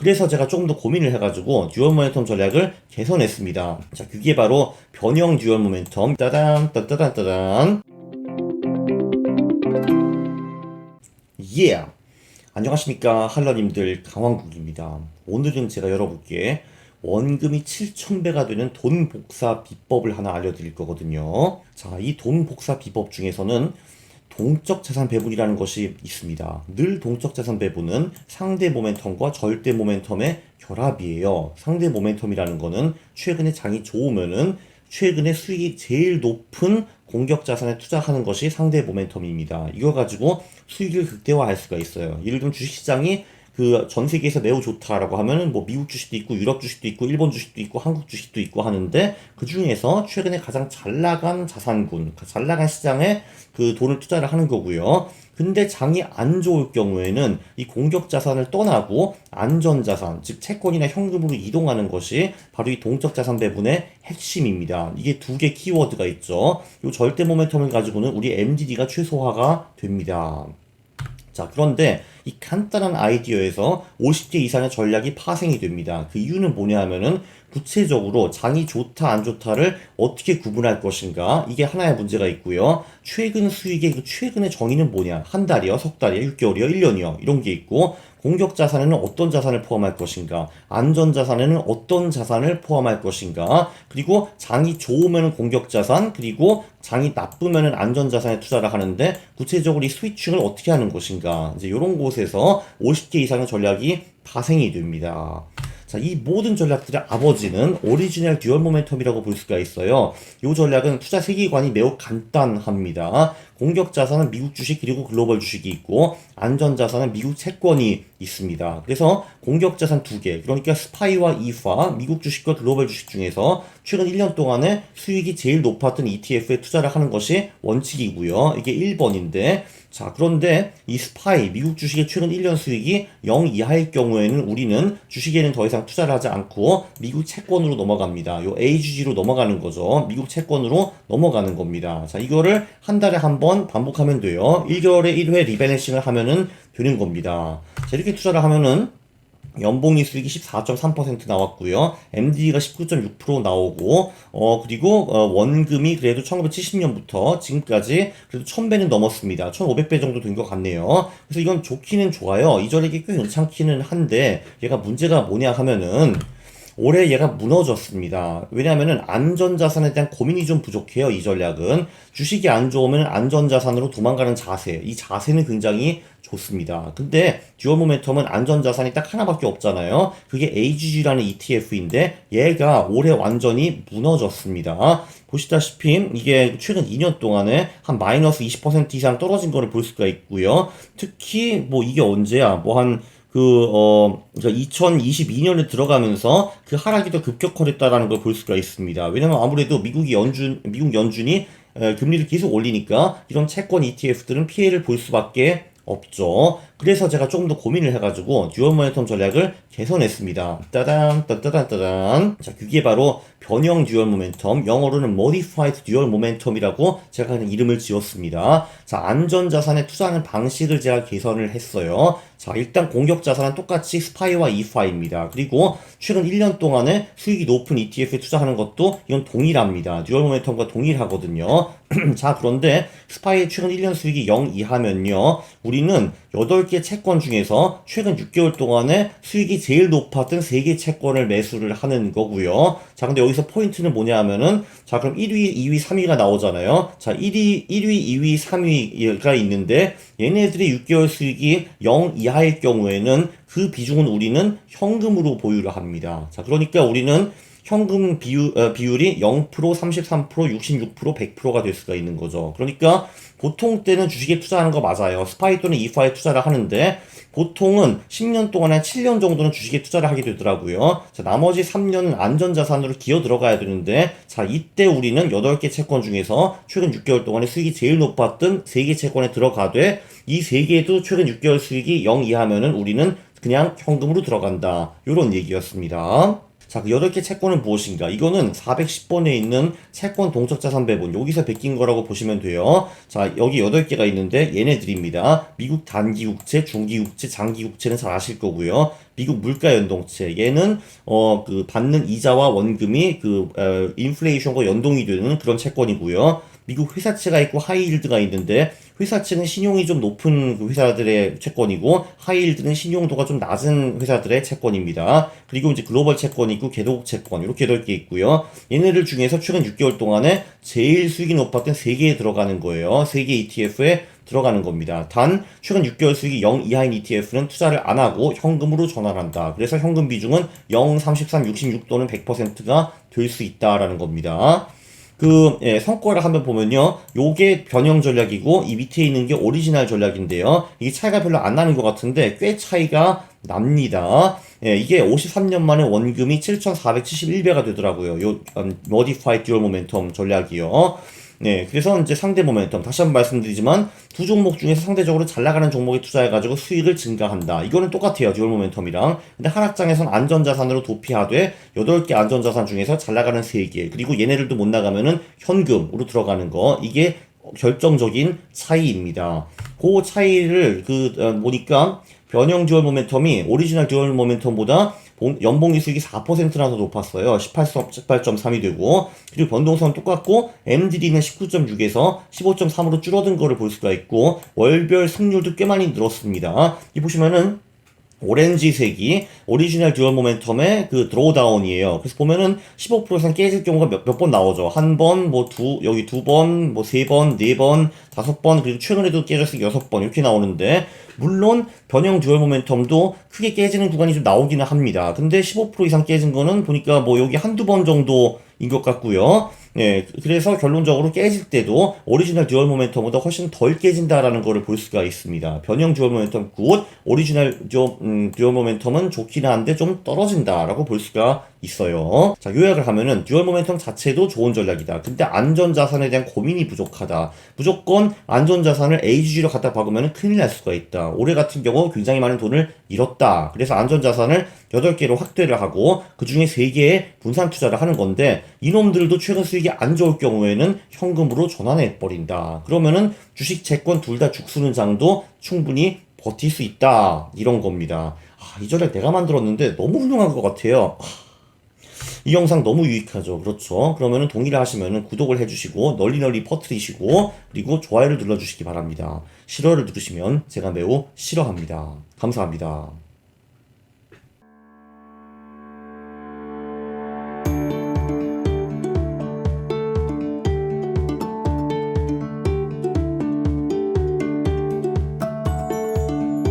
그래서 제가 조금 더 고민을 해가지고 듀얼 모멘텀 전략을 개선했습니다. 자, 그게 바로 변형 듀얼 모멘텀. 따단, 따단, 따단. 예! 안녕하십니까 한러님들, 강왕국입니다. 오늘은 제가 여러분께 원금이 7,000배가 되는 돈 복사 비법을 하나 알려드릴 거거든요. 자, 이 돈 복사 비법 중에서는 동적 자산 배분이라는 것이 있습니다. 늘 동적 자산 배분은 상대 모멘텀과 절대 모멘텀의 결합이에요. 상대 모멘텀이라는 거는 최근에 장이 좋으면은 최근에 수익이 제일 높은 공격 자산에 투자하는 것이 상대 모멘텀입니다. 이거 가지고 수익을 극대화할 수가 있어요. 예를 들면 주식시장이 그 전 세계에서 매우 좋다라고 하면은 뭐 미국 주식도 있고 유럽 주식도 있고 일본 주식도 있고 한국 주식도 있고 하는데, 그 중에서 최근에 가장 잘 나간 자산군, 잘 나간 시장에 그 돈을 투자를 하는 거고요. 근데 장이 안 좋을 경우에는 이 공격 자산을 떠나고 안전 자산, 즉 채권이나 현금으로 이동하는 것이 바로 이 동적 자산 배분의 핵심입니다. 이게 두 개 키워드가 있죠. 이 절대 모멘텀을 가지고는 우리 MDD가 최소화가 됩니다. 자, 그런데 이 간단한 아이디어에서 50개 이상의 전략이 파생이 됩니다. 그 이유는 뭐냐 하면은 구체적으로 장이 좋다 안 좋다를 어떻게 구분할 것인가, 이게 하나의 문제가 있고요. 최근 수익의 그 최근의 정의는 뭐냐, 한 달이요, 석 달이요, 6개월이요, 1년이요, 이런 게 있고, 공격 자산에는 어떤 자산을 포함할 것인가, 안전 자산에는 어떤 자산을 포함할 것인가, 그리고 장이 좋으면 공격 자산, 그리고 장이 나쁘면 안전 자산에 투자를 하는데 구체적으로 이 스위칭을 어떻게 하는 것인가, 이제 이런 곳에서 50개 이상의 전략이 파생이 됩니다. 자, 이 모든 전략들의 아버지는 오리지널 듀얼 모멘텀이라고 볼 수가 있어요. 이 전략은 투자 세계관이 매우 간단합니다. 공격 자산은 미국 주식 그리고 글로벌 주식이 있고, 안전 자산은 미국 채권이 있습니다. 그래서 공격 자산 두 개, 그러니까 스파이와 이파, 미국 주식과 글로벌 주식 중에서 최근 1년 동안에 수익이 제일 높았던 ETF에 투자를 하는 것이 원칙이고요. 이게 1번인데, 자, 그런데 이 스파이, 미국 주식의 최근 1년 수익이 0 이하일 경우에는 우리는 주식에는 더 이상 투자를 하지 않고 미국 채권으로 넘어갑니다. 요 AGG로 넘어가는 거죠. 미국 채권으로 넘어가는 겁니다. 자, 이거를 한 달에 한 번 반복하면 돼요. 1개월에 1회 리밸런싱을 하면은 되는 겁니다. 자, 이렇게 투자를 하면은 연봉이 수익이 14.3% 나왔고요. MD가 19.6% 나오고, 그리고, 원금이 그래도 1970년부터 지금까지 그래도 1000배는 넘었습니다. 1500배 정도 된 것 같네요. 그래서 이건 좋기는 좋아요. 이 전략이 꽤 괜찮기는 한데, 얘가 문제가 뭐냐 하면은, 올해 얘가 무너졌습니다. 왜냐하면은 안전자산에 대한 고민이 좀 부족해요. 이 전략은 주식이 안 좋으면 안전자산으로 도망가는 자세, 이 자세는 굉장히 좋습니다. 근데 듀얼 모멘텀은 안전자산이 딱 하나밖에 없잖아요. 그게 AGG라는 ETF인데 얘가 올해 완전히 무너졌습니다. 보시다시피 이게 최근 2년 동안에 한 마이너스 20% 이상 떨어진 거를 볼 수가 있고요. 특히 뭐 이게 언제야, 그러니까 2022년에 들어가면서 그 하락이 더 급격화됐다라는 걸 볼 수가 있습니다. 왜냐면 아무래도 미국 연준이 금리를 계속 올리니까 이런 채권 ETF들은 피해를 볼 수밖에 없죠. 그래서 제가 조금 더 고민을 해가지고 듀얼 모멘텀 전략을 개선했습니다. 따단, 따단, 따단. 자, 그게 바로 변형 듀얼 모멘텀, 영어로는 modified 듀얼 모멘텀이라고 제가 그냥 이름을 지었습니다. 자, 안전 자산에 투자하는 방식을 제가 개선을 했어요. 자, 일단 공격 자산은 똑같이 스파이와 이파입니다. 그리고 최근 1년 동안에 수익이 높은 ETF에 투자하는 것도 이건 동일합니다. 듀얼 모멘텀과 동일하거든요. 자, 그런데 스파이의 최근 1년 수익이 0 이하면요, 우리는 8개 채권 중에서 최근 6개월 동안에 수익이 제일 높았던 3개 채권을 매수를 하는 거고요. 자, 근데 여기서 포인트는 뭐냐 하면은, 자, 그럼 1위, 2위, 3위가 나오잖아요. 자, 1위, 2위, 3위가 있는데 얘네들의 6개월 수익이 0 이하일 경우에는 그 비중은 우리는 현금으로 보유를 합니다. 자, 그러니까 우리는 현금 비율이 0%, 33%, 66%, 100%가 될 수가 있는 거죠. 그러니까 보통 때는 주식에 투자하는 거 맞아요. 스파이 또는 이파에 투자를 하는데 보통은 10년 동안에 한 7년 정도는 주식에 투자를 하게 되더라고요. 자, 나머지 3년은 안전자산으로 기어 들어가야 되는데, 자, 이때 우리는 8개 채권 중에서 최근 6개월 동안에 수익이 제일 높았던 3개 채권에 들어가되, 이 3개도 최근 6개월 수익이 0 이하면은 우리는 그냥 현금으로 들어간다, 요런 얘기였습니다. 자, 그 8개 채권은 무엇인가? 이거는 410번에 있는 채권 동적 자산 배분, 여기서 베낀 거라고 보시면 돼요. 자, 여기 8개가 있는데 얘네들입니다. 미국 단기국채, 중기국채, 장기국채는 잘 아실 거고요. 미국 물가연동채, 얘는 그 받는 이자와 원금이 인플레이션과 연동이 되는 그런 채권이고요. 미국 회사채가 있고 하이힐드가 있는데, 회사채는 신용이 좀 높은 그 회사들의 채권이고 하이힐드는 신용도가 좀 낮은 회사들의 채권입니다. 그리고 이제 글로벌 채권이 있고 개도국 채권 이렇게 8개 있고요. 얘네들 중에서 최근 6개월 동안에 제일 수익이 높았던 3개에 들어가는 거예요. 3개 ETF에 들어가는 겁니다. 단 최근 6개월 수익이 0 이하인 ETF는 투자를 안 하고 현금으로 전환한다. 그래서 현금 비중은 0, 33, 66 또는 100%가 될 수 있다라는 겁니다. 성과를 한번 보면요. 요게 변형 전략이고, 이 밑에 있는 게 오리지널 전략인데요. 이게 차이가 별로 안 나는 것 같은데, 꽤 차이가 납니다. 이게 53년 만에 원금이 7,471배가 되더라고요. Modified Dual Momentum 전략이요. 그래서 이제 상대 모멘텀, 다시 한번 말씀드리지만, 두 종목 중에서 상대적으로 잘 나가는 종목에 투자해가지고 수익을 증가한다. 이거는 똑같아요, 듀얼 모멘텀이랑. 근데 하락장에선 안전자산으로 도피하되, 8개 안전자산 중에서 잘 나가는 3개, 그리고 얘네들도 못 나가면은 현금으로 들어가는 거, 이게 결정적인 차이입니다. 그 차이를, 보니까, 변형 듀얼 모멘텀이 오리지널 듀얼 모멘텀보다 연봉 이수익이 4%나 더 높았어요. 18.3이 되고, 그리고 변동성은 똑같고 MDD는 19.6에서 15.3으로 줄어든 거를 볼 수가 있고, 월별 승률도 꽤 많이 늘었습니다. 이 보시면은 오렌지색이 오리지널 듀얼 모멘텀의 그 드로우다운이에요. 그래서 보면은 15% 이상 깨질 경우가 몇 번 나오죠. 한 번, 여기 2번, 3번, 4번, 5번, 그리고 최근에도 깨졌으니까 6번 이렇게 나오는데, 물론 변형 듀얼 모멘텀도 크게 깨지는 구간이 좀 나오기는 합니다. 근데 15% 이상 깨진 거는 보니까 여기 한두 번 정도인 것 같고요. 그래서 결론적으로 깨질 때도 오리지널 듀얼 모멘텀보다 훨씬 덜 깨진다라는 거를 볼 수가 있습니다. 변형 듀얼 모멘텀 굿, 오리지널 듀얼 모멘텀은 좋긴 한데 좀 떨어진다라고 볼 수가 있어요. 자, 요약을 하면은 듀얼 모멘텀 자체도 좋은 전략이다. 근데 안전자산에 대한 고민이 부족하다. 무조건 안전자산을 AGG로 갖다 박으면 큰일 날 수가 있다. 올해 같은 경우 굉장히 많은 돈을 잃었다. 그래서 안전자산을 8개로 확대를 하고 그 중에 3개에 분산 투자를 하는 건데, 이놈들도 최근 수익이 안 좋을 경우에는 현금으로 전환해 버린다. 그러면은 주식, 채권 둘 다 죽쓰는 장도 충분히 버틸 수 있다. 이런 겁니다. 이 전략 내가 만들었는데 너무 훌륭한 것 같아요. 이 영상 너무 유익하죠. 그렇죠. 그러면은 동의를 하시면은 구독을 해주시고 널리 퍼뜨리시고, 그리고 좋아요를 눌러주시기 바랍니다. 싫어요를 누르시면 제가 매우 싫어합니다. 감사합니다.